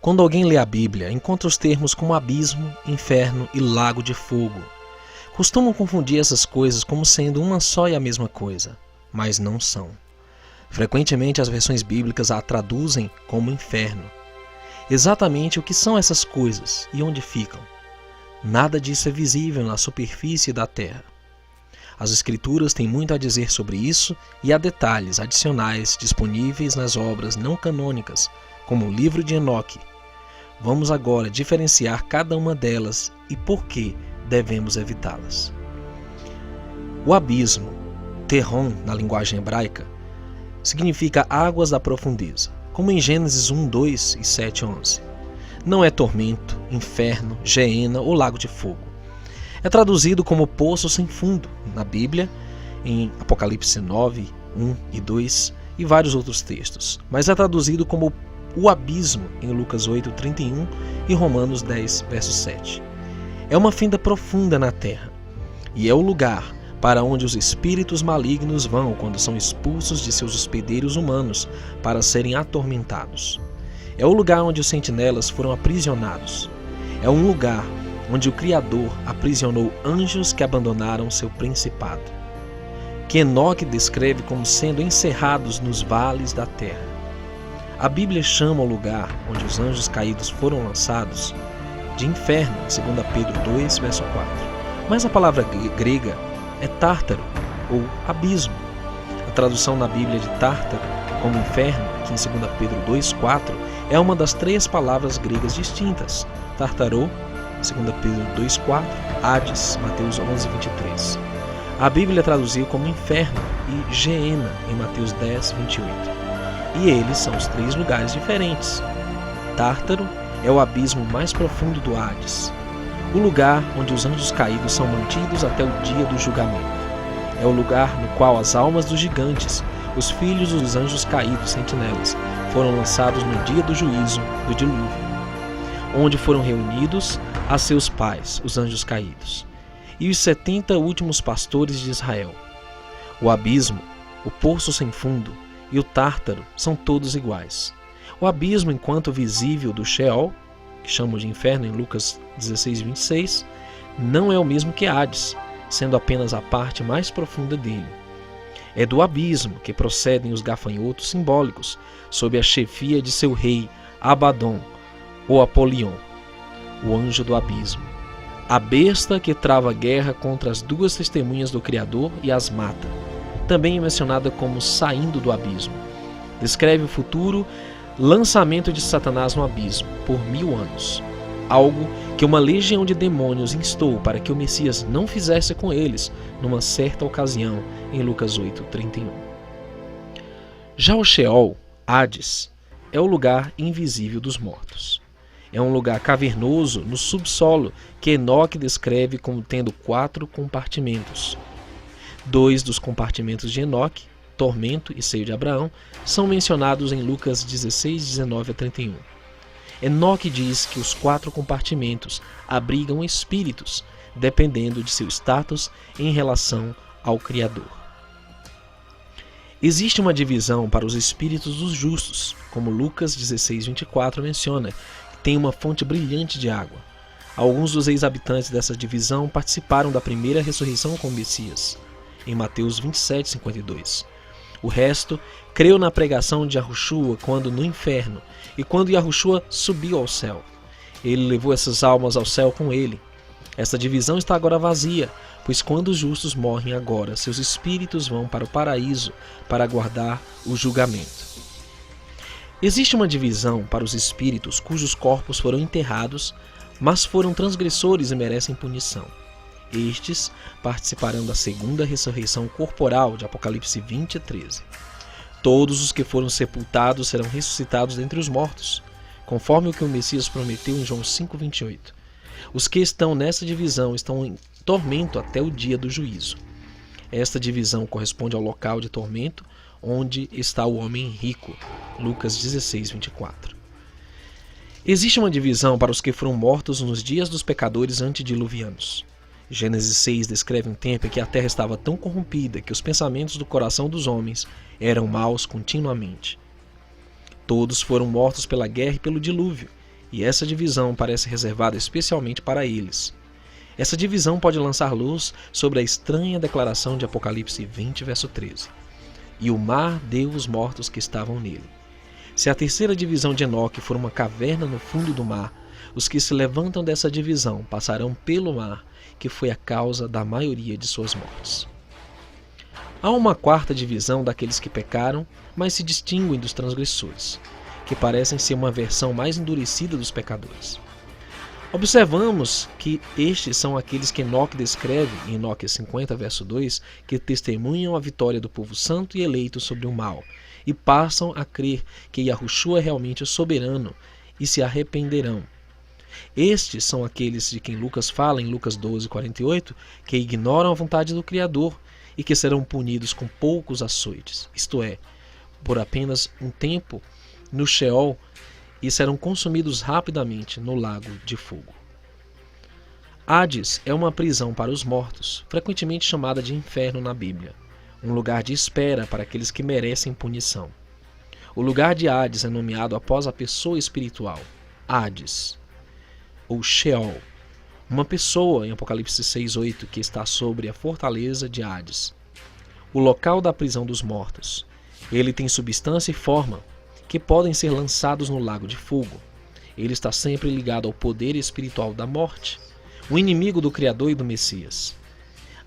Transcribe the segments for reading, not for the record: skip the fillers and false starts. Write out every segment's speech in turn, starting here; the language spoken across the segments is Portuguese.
Quando alguém lê a Bíblia, encontra os termos como abismo, inferno e lago de fogo. Costumam confundir essas coisas como sendo uma só e a mesma coisa, mas não são. Frequentemente as versões bíblicas a traduzem como inferno. Exatamente o que são essas coisas e onde ficam? Nada disso é visível na superfície da terra. As Escrituras têm muito a dizer sobre isso e há detalhes adicionais disponíveis nas obras não canônicas, como o livro de Enoque. Vamos agora diferenciar cada uma delas e por que devemos evitá-las. O abismo, Terron na linguagem hebraica, significa águas da profundeza, como em Gênesis 1, 2 e 7, 11. Não é tormento, inferno, geena ou lago de fogo. É traduzido como poço sem fundo na Bíblia, em Apocalipse 9, 1 e 2 e vários outros textos, mas é traduzido como o abismo em Lucas 8, 31 e Romanos 10, verso 7. É uma fenda profunda na terra e é o lugar para onde os espíritos malignos vão quando são expulsos de seus hospedeiros humanos para serem atormentados. É o lugar onde os sentinelas foram aprisionados. É um lugar onde o Criador aprisionou anjos que abandonaram seu principado, que Enoque descreve como sendo encerrados nos vales da terra. A Bíblia chama o lugar onde os anjos caídos foram lançados de inferno, em 2 Pedro 2, verso 4. Mas a palavra grega é tártaro, ou abismo. A tradução na Bíblia de tártaro como inferno, que em 2 Pedro 2, 4, é uma das 3 palavras gregas distintas. Tartarô, 2 Pedro 2, 4, Hades, Mateus 11, 23. A Bíblia traduziu como inferno e geena em Mateus 10, 28. E eles são os 3 lugares diferentes. Tártaro é o abismo mais profundo do Hades, o lugar onde os anjos caídos são mantidos até o dia do julgamento. É o lugar no qual as almas dos gigantes, os filhos dos anjos caídos, sentinelas, foram lançados no dia do juízo, do dilúvio, onde foram reunidos a seus pais, os anjos caídos, e os 70 últimos pastores de Israel. O abismo, o poço sem fundo e o tártaro são todos iguais. O abismo, enquanto visível do Sheol, que chamam de inferno em Lucas 16, 26, não é o mesmo que Hades, sendo apenas a parte mais profunda dele. É do abismo que procedem os gafanhotos simbólicos, sob a chefia de seu rei Abaddon, ou Apolion, o anjo do abismo. A besta que trava guerra contra as 2 testemunhas do Criador e as mata. Também é mencionada como saindo do abismo. Descreve o futuro lançamento de Satanás no abismo por 1000 anos. Algo que uma legião de demônios instou para que o Messias não fizesse com eles numa certa ocasião em Lucas 8, 31. Já o Sheol, Hades, é o lugar invisível dos mortos. É um lugar cavernoso no subsolo que Enoque descreve como tendo 4 compartimentos. 2 dos compartimentos de Enoque, tormento e seio de Abraão, são mencionados em Lucas 16, 19 a 31. Enoque diz que os 4 compartimentos abrigam espíritos, dependendo de seu status em relação ao Criador. Existe uma divisão para os espíritos dos justos, como Lucas 16, 24 menciona, que tem uma fonte brilhante de água. Alguns dos ex-habitantes dessa divisão participaram da primeira ressurreição com o Messias, em Mateus 27, 52. O resto creu na pregação de Yahushua quando no inferno e quando Yahushua subiu ao céu. Ele levou essas almas ao céu com ele. Essa divisão está agora vazia, pois quando os justos morrem agora, seus espíritos vão para o paraíso para aguardar o julgamento. Existe uma divisão para os espíritos cujos corpos foram enterrados, mas foram transgressores e merecem punição. Estes participarão da segunda ressurreição corporal de Apocalipse 20 e 13. Todos os que foram sepultados serão ressuscitados dentre os mortos, conforme o que o Messias prometeu em João 5, 28. Os que estão nessa divisão estão em tormento até o dia do juízo. Esta divisão corresponde ao local de tormento onde está o homem rico, Lucas 16, 24. Existe uma divisão para os que foram mortos nos dias dos pecadores antediluvianos. Gênesis 6 descreve um tempo em que a terra estava tão corrompida que os pensamentos do coração dos homens eram maus continuamente. Todos foram mortos pela guerra e pelo dilúvio, e essa divisão parece reservada especialmente para eles. Essa divisão pode lançar luz sobre a estranha declaração de Apocalipse 20, verso 13. E o mar deu os mortos que estavam nele. Se a terceira divisão de Enoque for uma caverna no fundo do mar, os que se levantam dessa divisão passarão pelo mar, que foi a causa da maioria de suas mortes. Há uma quarta divisão daqueles que pecaram, mas se distinguem dos transgressores, que parecem ser uma versão mais endurecida dos pecadores. Observamos que estes são aqueles que Enoque descreve, em Enoque 50, verso 2, que testemunham a vitória do povo santo e eleito sobre o mal, e passam a crer que Yahushua é realmente o soberano, e se arrependerão. Estes são aqueles de quem Lucas fala em Lucas 12, 48, que ignoram a vontade do Criador e que serão punidos com poucos açoites, isto é, por apenas um tempo no Sheol, e serão consumidos rapidamente no lago de fogo. Hades é uma prisão para os mortos, frequentemente chamada de inferno na Bíblia, um lugar de espera para aqueles que merecem punição. O lugar de Hades é nomeado após a pessoa espiritual, Hades, ou Sheol, uma pessoa em Apocalipse 6:8 que está sobre a fortaleza de Hades, o local da prisão dos mortos. Ele tem substância e forma que podem ser lançados no lago de fogo. Ele está sempre ligado ao poder espiritual da morte, o inimigo do Criador e do Messias.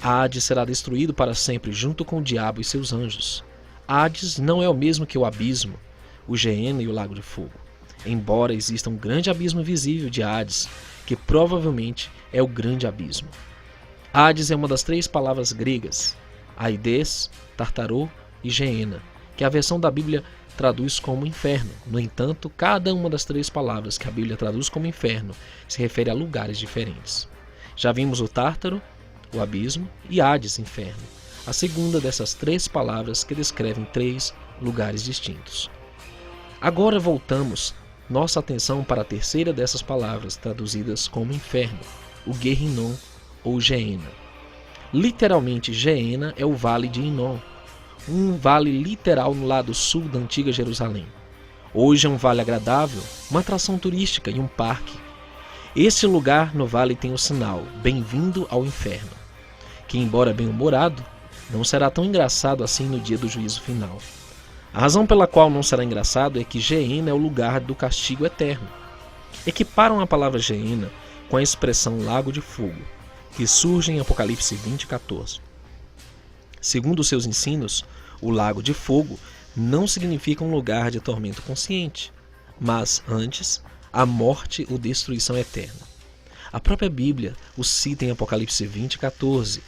Hades será destruído para sempre junto com o diabo e seus anjos. Hades não é o mesmo que o abismo, o Geena e o lago de fogo, embora exista um grande abismo visível de Hades, que provavelmente é o grande abismo. Hades é uma das 3 palavras gregas, Aides, Tartarô e Geena, que a versão da Bíblia traduz como inferno. No entanto, cada uma das 3 palavras que a Bíblia traduz como inferno se refere a lugares diferentes. Já vimos o Tártaro, o abismo, e Hades, inferno, a segunda dessas 3 palavras que descrevem 3 lugares distintos. Agora voltamos nossa atenção para a terceira dessas palavras traduzidas como inferno, o Gehinnom ou Geena. Literalmente, Geena é o vale de Hinnom, um vale literal no lado sul da antiga Jerusalém. Hoje é um vale agradável, uma atração turística e um parque. Esse lugar no vale tem o sinal, bem-vindo ao inferno, que embora bem-humorado, não será tão engraçado assim no dia do juízo final. A razão pela qual não será engraçado é que Geena é o lugar do castigo eterno. Equiparam a palavra Geena com a expressão lago de fogo, que surge em Apocalipse 20:14. Segundo seus ensinos, o lago de fogo não significa um lugar de tormento consciente, mas, antes, a morte ou destruição eterna. A própria Bíblia o cita em Apocalipse 20:14,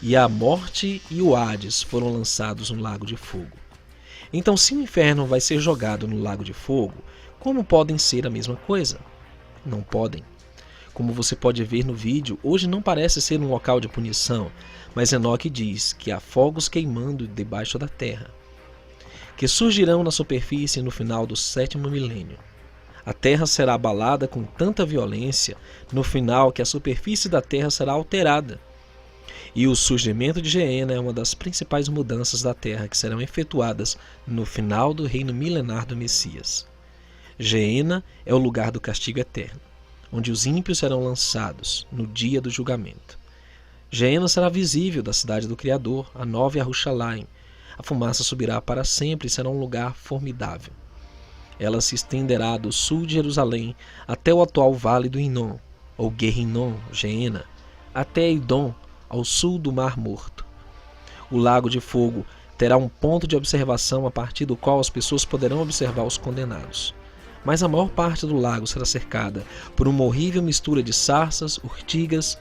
e a morte e o Hades foram lançados no lago de fogo. Então, se o inferno vai ser jogado no lago de fogo, como podem ser a mesma coisa? Não podem. Como você pode ver no vídeo, hoje não parece ser um local de punição, mas Enoque diz que há fogos queimando debaixo da terra, que surgirão na superfície no final do 7º milênio. A terra será abalada com tanta violência no final que a superfície da terra será alterada. E o surgimento de Geena é uma das principais mudanças da terra que serão efetuadas no final do reino milenar do Messias. Geena é o lugar do castigo eterno, onde os ímpios serão lançados no dia do julgamento. Geena será visível da cidade do Criador, a nova Jerusalém. A fumaça subirá para sempre e será um lugar formidável. Ela se estenderá do sul de Jerusalém até o atual vale do Hinnom, ou Gehinnom, Geena, até Edom, ao sul do Mar Morto. O lago de fogo terá um ponto de observação a partir do qual as pessoas poderão observar os condenados. Mas a maior parte do lago será cercada por uma horrível mistura de sarças, urtigas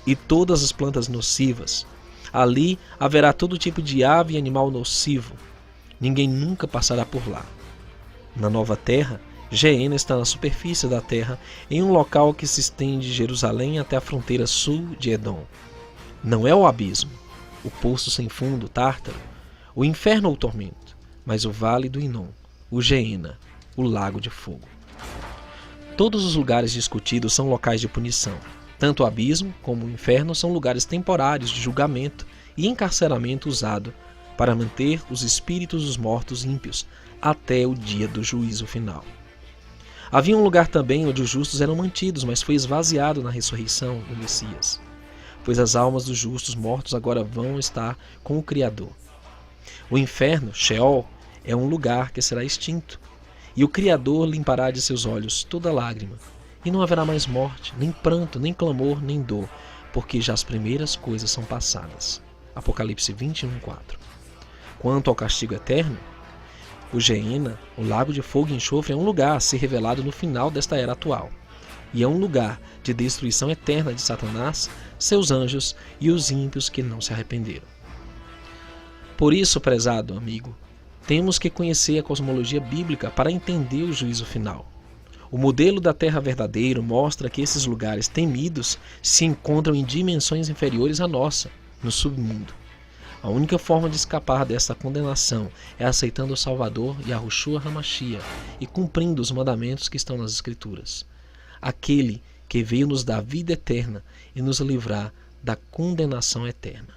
e todas as plantas nocivas. Ali haverá todo tipo de ave e animal nocivo. Ninguém nunca passará por lá. Na nova terra, Geena está na superfície da terra, em um local que se estende de Jerusalém até a fronteira sul de Edom. Não é o abismo, o poço sem fundo, Tártaro, o inferno ou o tormento, mas o vale do Hinnom, o Geena, o lago de fogo. Todos os lugares discutidos são locais de punição. Tanto o abismo como o inferno são lugares temporários de julgamento e encarceramento usado para manter os espíritos dos mortos ímpios até o dia do juízo final. Havia um lugar também onde os justos eram mantidos, mas foi esvaziado na ressurreição do Messias, pois as almas dos justos mortos agora vão estar com o Criador. O inferno, Sheol, é um lugar que será extinto, e o Criador limpará de seus olhos toda lágrima, e não haverá mais morte, nem pranto, nem clamor, nem dor, porque já as primeiras coisas são passadas. Apocalipse 21:4. Quanto ao castigo eterno, o Geena, o lago de fogo e enxofre, é um lugar a ser revelado no final desta era atual, e é um lugar de destruição eterna de Satanás, seus anjos e os ímpios que não se arrependeram. Por isso, prezado amigo, temos que conhecer a cosmologia bíblica para entender o juízo final. O modelo da Terra verdadeiro mostra que esses lugares temidos se encontram em dimensões inferiores à nossa, no submundo. A única forma de escapar dessa condenação é aceitando o Salvador Yahushua HaMashiach e cumprindo os mandamentos que estão nas Escrituras. Aquele que veio nos dar vida eterna e nos livrar da condenação eterna.